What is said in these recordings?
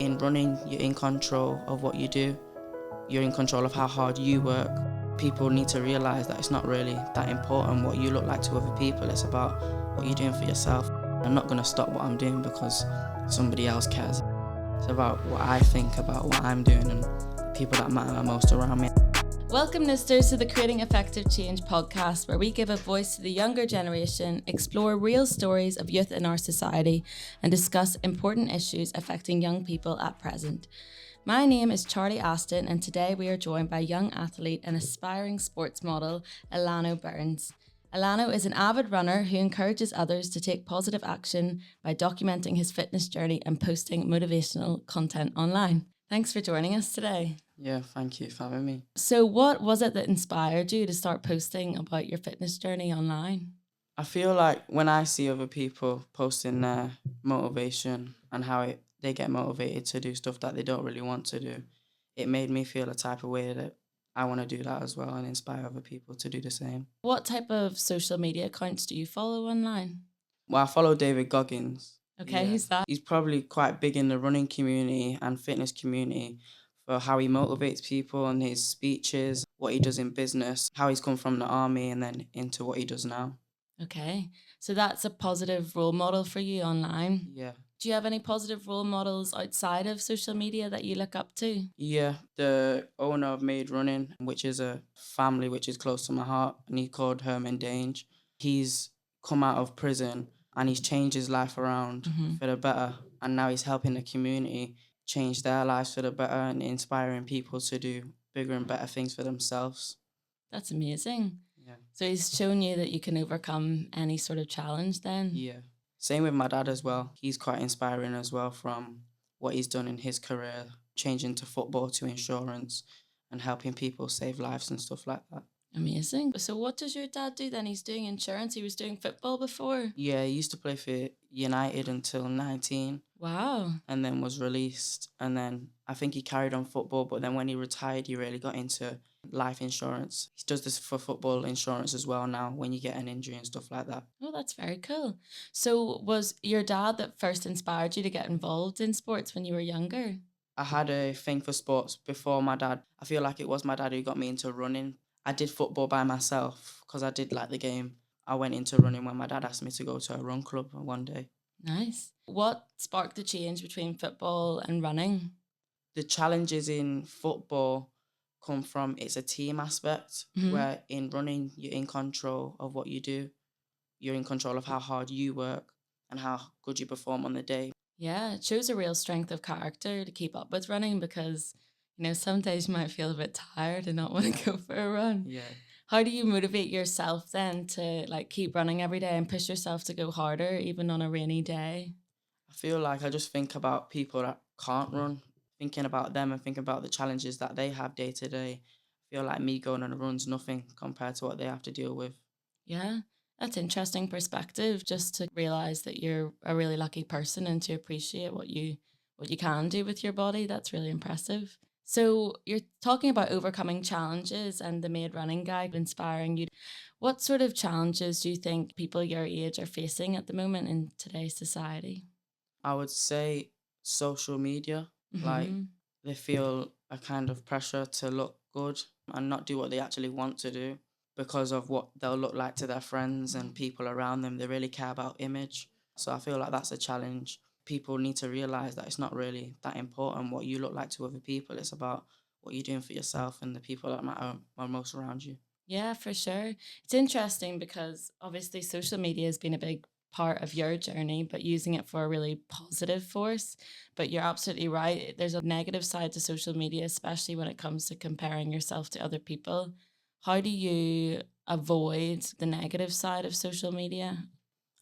In running, you're in control of what you do. You're in control of how hard you work. People need to realise that it's not really that important what you look like to other people. It's about what you're doing for yourself. I'm not going to stop what I'm doing because somebody else cares. It's about what I think about what I'm doing and the people that matter most around me. Welcome, listeners, to the Creating Effective Change podcast, where we give a voice to the younger generation, explore real stories of youth in our society, and discuss important issues affecting young people at present. My name is Charlie Aston, and today we are joined by young athlete and aspiring sports model, Elano Burns. Elano is an avid runner who encourages others to take positive action by documenting his fitness journey and posting motivational content online. Thanks for joining us today. Yeah, thank you for having me. So what was it that inspired you to start posting about your fitness journey online? I feel like when I see other people posting their motivation and how they get motivated to do stuff that they don't really want to do, it made me feel a type of way that I want to do that as well and inspire other people to do the same. What type of social media accounts do you follow online? Well, I follow David Goggins. Okay, Yeah. who's that? He's probably quite big in the running community and fitness community for how he motivates people and his speeches, what he does in business, how he's come from the army and then into what he does now. Okay, so that's a positive role model for you online. Yeah. Do you have any positive role models outside of social media that you look up to? Yeah, the owner of Made Running, which is a family which is close to my heart, and he's called Herman Dange. He's come out of prison and he's changed his life around for the better, and now he's helping the community change their lives for the better and inspiring people to do bigger and better things for themselves. That's amazing. Yeah. So he's shown you that you can overcome any sort of challenge then? Yeah. Same with my dad as well. He's quite inspiring as well from what he's done in his career, changing to football to insurance and helping people save lives and stuff like that. Amazing. So what does your dad do then? He's doing insurance. He was doing football before. Yeah, he used to play for United until 19 Wow. and then was released. And then I think he carried on football, but then when he retired, he really got into life insurance. He does this for football insurance as well now when you get an injury and stuff like that. Oh, that's very cool. So was your dad that first inspired you to get involved in sports when you were younger? I had a thing for sports before my dad. I feel like it was my dad who got me into running. I did football by myself because I did like the game. I went into running when my dad asked me to go to a run club one day. Nice. What sparked the change between football and running? The challenges in football come from it's a team aspect where in running you're in control of what you do. You're in control of how hard you work and how good you perform on the day. Yeah, it shows a real strength of character to keep up with running because, some days you might feel a bit tired and not want to go for a run. Yeah. How do you motivate yourself then to keep running every day and push yourself to go harder even on a rainy day? I feel like I just think about people that can't run, thinking about them and thinking about the challenges that they have day to day. I feel like me going on a run's nothing compared to what they have to deal with. Yeah, that's interesting perspective, just to realize that you're a really lucky person and to appreciate what you can do with your body. That's really impressive. So you're talking about overcoming challenges and the Made Running Guide inspiring you. What sort of challenges do you think people your age are facing at the moment in today's society? I would say social media, like they feel a kind of pressure to look good and not do what they actually want to do because of what they'll look like to their friends and people around them. They really care about image. So I feel like that's a challenge. People need to realise that it's not really that important what you look like to other people. It's about what you're doing for yourself and the people that matter are most around you. Yeah, for sure. It's interesting because obviously social media has been a big part of your journey, but using it for a really positive force. But you're absolutely right. There's a negative side to social media, especially when it comes to comparing yourself to other people. How do you avoid the negative side of social media?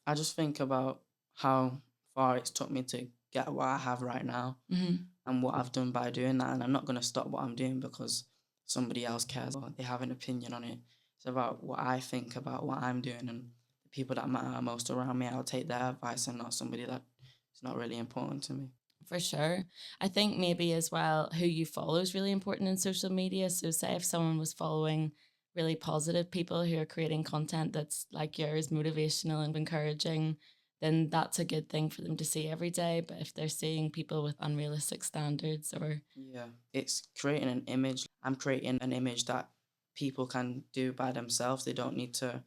I just think about how far it's took me to get what I have right now and what I've done by doing that. And I'm not going to stop what I'm doing because somebody else cares or they have an opinion on it. It's about what I think about what I'm doing and the people that matter most around me. I'll take their advice and not somebody that is not really important to me. For sure. I think maybe as well who you follow is really important in social media. So say if someone was following really positive people who are creating content that's like yours, motivational and encouraging, then that's a good thing for them to see every day. But if they're seeing people with unrealistic standards or Yeah, it's creating an image. I'm creating an image that people can do by themselves. They don't need to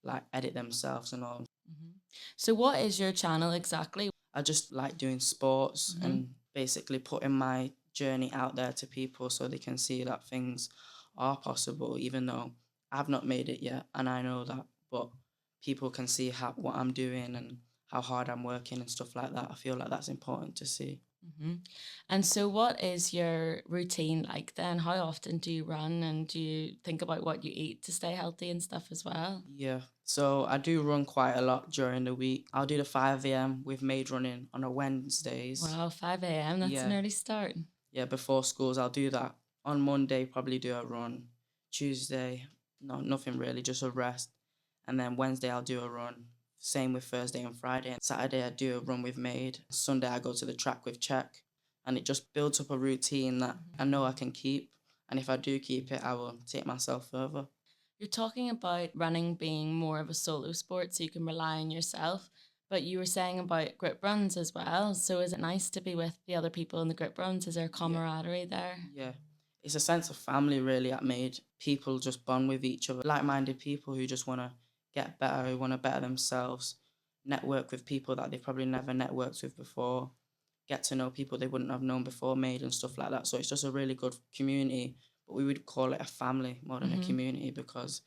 like edit themselves and all. Mhm. So what is your channel exactly? I just like doing sports Hmm. and basically putting my journey out there to people so they can see that things are possible, even though I've not made it yet. And I know that, but people can see what I'm doing and how hard I'm working and stuff like that. I feel like that's important to see. Hmm. And so what is your routine like then? How often do you run, and do you think about what you eat to stay healthy and stuff as well? Yeah, so I do run quite a lot during the week. I'll do the 5 a.m. with maid running on a Wednesdays. Wow, 5 a.m. That's an Yeah, early start. yeah, before schools, I'll do that. On Monday, probably do a run. Tuesday, no, nothing really, just a rest. And then Wednesday, I'll do a run. Same with Thursday and Friday. And Saturday, I do a run with maid. Sunday, I go to the track with check. And it just builds up a routine that I know I can keep. And if I do keep it, I will take myself further. You're talking about running being more of a solo sport so you can rely on yourself, but you were saying about group runs as well. So is it nice to be with the other people in the group runs? Is there Yeah. camaraderie there? Yeah. It's a sense of family really that made people just bond with each other. Like-minded people who just want to get better, who want to better themselves, network with people that they've probably never networked with before, get to know people they wouldn't have known before, made and stuff like that. So it's just a really good community, but we would call it a family more than a Hmm. community because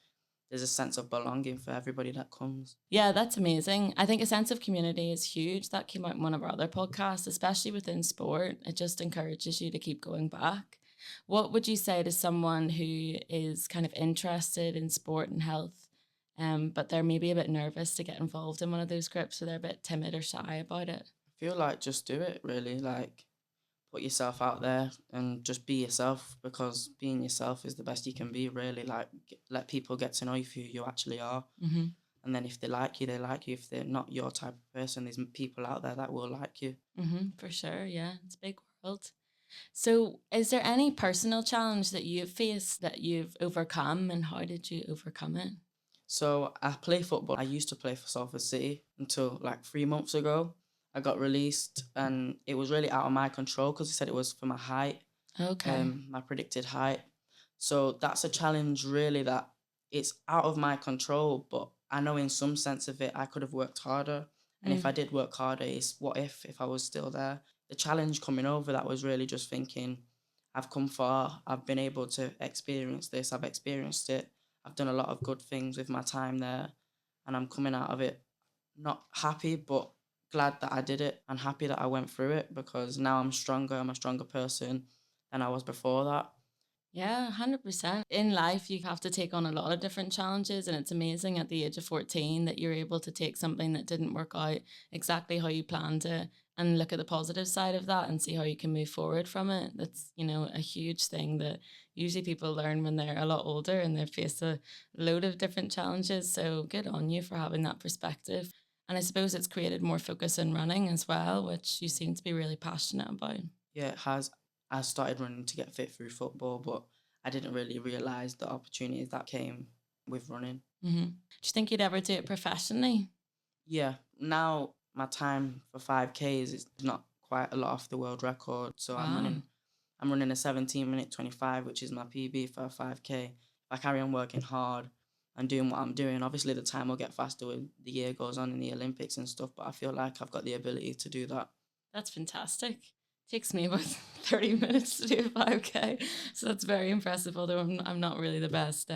there's a sense of belonging for everybody that comes. Yeah, that's amazing. I think a sense of community is huge. That came out in one of our other podcasts, especially within sport. It just encourages you to keep going back. What would you say to someone who is kind of interested in sport and health, but they're maybe a bit nervous to get involved in one of those groups, or they're a bit timid or shy about it? I feel like just do it really, like put yourself out there and just be yourself because being yourself is the best you can be really, like let people get to know you for who you actually are, Hmm. and then if they like you they like you. If they're not your type of person, there's people out there that will like you. For sure. Yeah, it's a big world. So, is there any personal challenge that you've faced that you've overcome, and how did you overcome it? So I play football. I used to play for Salford City until like 3 months ago. I got released and it was really out of my control because they said it was for my height, Okay. my predicted height. So that's a challenge really that it's out of my control, but I know in some sense of it I could have worked harder. And if I Mm. did work harder, it's what if I was still there. The challenge coming over that was really just thinking, I've come far, I've been able to experience this, I've experienced it, I've done a lot of good things with my time there, and I'm coming out of it not happy, but glad that I did it and happy that I went through it because now I'm stronger, I'm a stronger person than I was before that. Yeah, 100%. In life, you have to take on a lot of different challenges, and it's amazing at the age of 14 that you're able to take something that didn't work out exactly how you planned it and look at the positive side of that and see how you can move forward from it. That's, a huge thing that usually people learn when they're a lot older and they face a load of different challenges. So good on you for having that perspective. And I suppose it's created more focus in running as well, which you seem to be really passionate about. Yeah, it has. I started running to get fit through football, but I didn't really realise the opportunities that came with running. Hmm. Do you think you'd ever do it professionally? Yeah, now my time for 5Ks is not quite a lot off the world record, so Wow. I'm running a 17-minute 25, which is my PB for a 5K. If I carry on working hard and doing what I'm doing, obviously the time will get faster when the year goes on in the Olympics and stuff, but I feel like I've got the ability to do that. That's fantastic. Takes me about 30 minutes to do a 5K. So that's very impressive, although I'm not really the best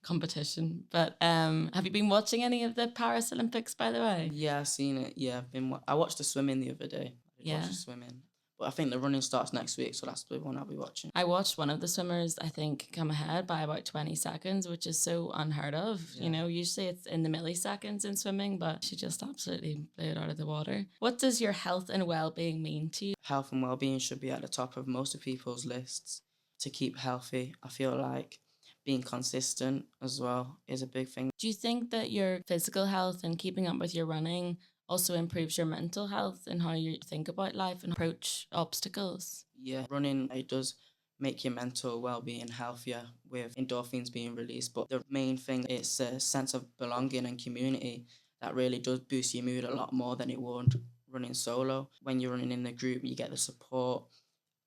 competition. But have you been watching any of the Paris Olympics, by the way? Yeah, I've seen it. Yeah, I watched the swimming the other day. I did watch Yeah. the swimming. But I think the running starts next week, so that's the one I'll be watching. I watched one of the swimmers, I think, come ahead by about 20 seconds, which is so unheard of. Yeah. Usually it's in the milliseconds in swimming, but she just absolutely blew it out of the water. What does your health and well-being mean to you? Health and well-being should be at the top of most of people's lists to keep healthy. I feel like being consistent as well is a big thing. Do you think that your physical health and keeping up with your running also improves your mental health and how you think about life and approach obstacles? Yeah, running, it does make your mental well-being healthier with endorphins being released, but the main thing is a sense of belonging and community that really does boost your mood a lot more than it would running solo. When you're running in the group, you get the support,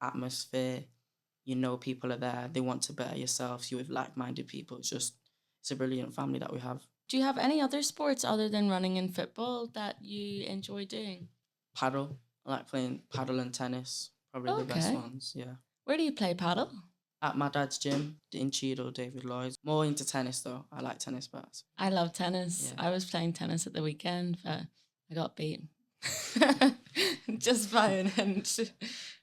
atmosphere, you know people are there, they want to better yourself, you're with like-minded people. It's a brilliant family that we have. Do you have any other sports other than running and football that you enjoy doing? Paddle. I like playing paddle and tennis. Probably the best ones, yeah. Where do you play paddle? At my dad's gym in Cheadle, David Lloyd's. More into tennis though. I like tennis bats. I love tennis. Yeah. I was playing tennis at the weekend, but I got beat. Just by an inch.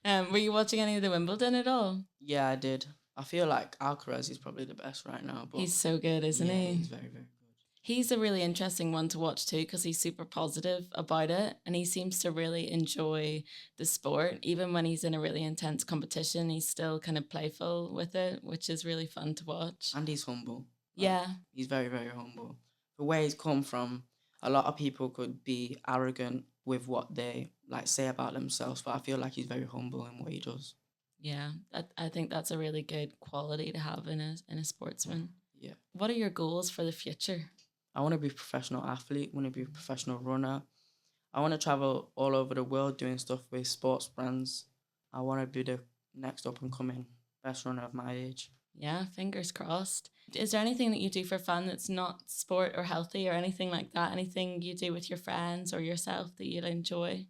Were you watching any of the Wimbledon at all? Yeah, I did. I feel like Alcaraz is probably the best right now. But he's so good, isn't he? He's very, very good. He's a really interesting one to watch too because he's super positive about it and he seems to really enjoy the sport. Even when he's in a really intense competition, he's still kind of playful with it, which is really fun to watch. And he's humble. Yeah. He's very, very humble. The way he's come from, a lot of people could be arrogant with what they say about themselves, but I feel like he's very humble in what he does. Yeah, I think that's a really good quality to have in a sportsman. Yeah. What are your goals for the future? I want to be a professional athlete, I want to be a professional runner. I want to travel all over the world doing stuff with sports brands. I want to be the next up-and-coming best runner of my age. Yeah, fingers crossed. Is there anything that you do for fun that's not sport or healthy or anything like that? Anything you do with your friends or yourself that you'd enjoy?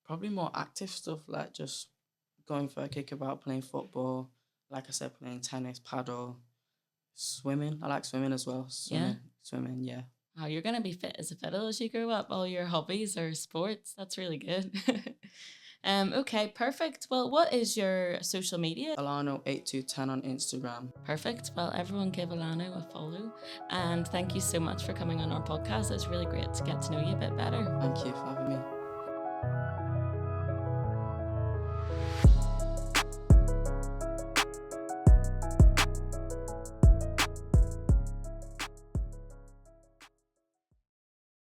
Probably more active stuff, like just going for a kickabout, playing football. Like I said, playing tennis, paddle, swimming. I like swimming as well. Swimming, yeah. Oh, you're going to be fit as a fiddle as you grow up. All your hobbies are sports. That's really good. Okay, perfect. Well, what is your social media? Elano8210 on Instagram. Perfect. Well, everyone give Elano a follow. And thank you so much for coming on our podcast. It's really great to get to know you a bit better. Thank you for having me.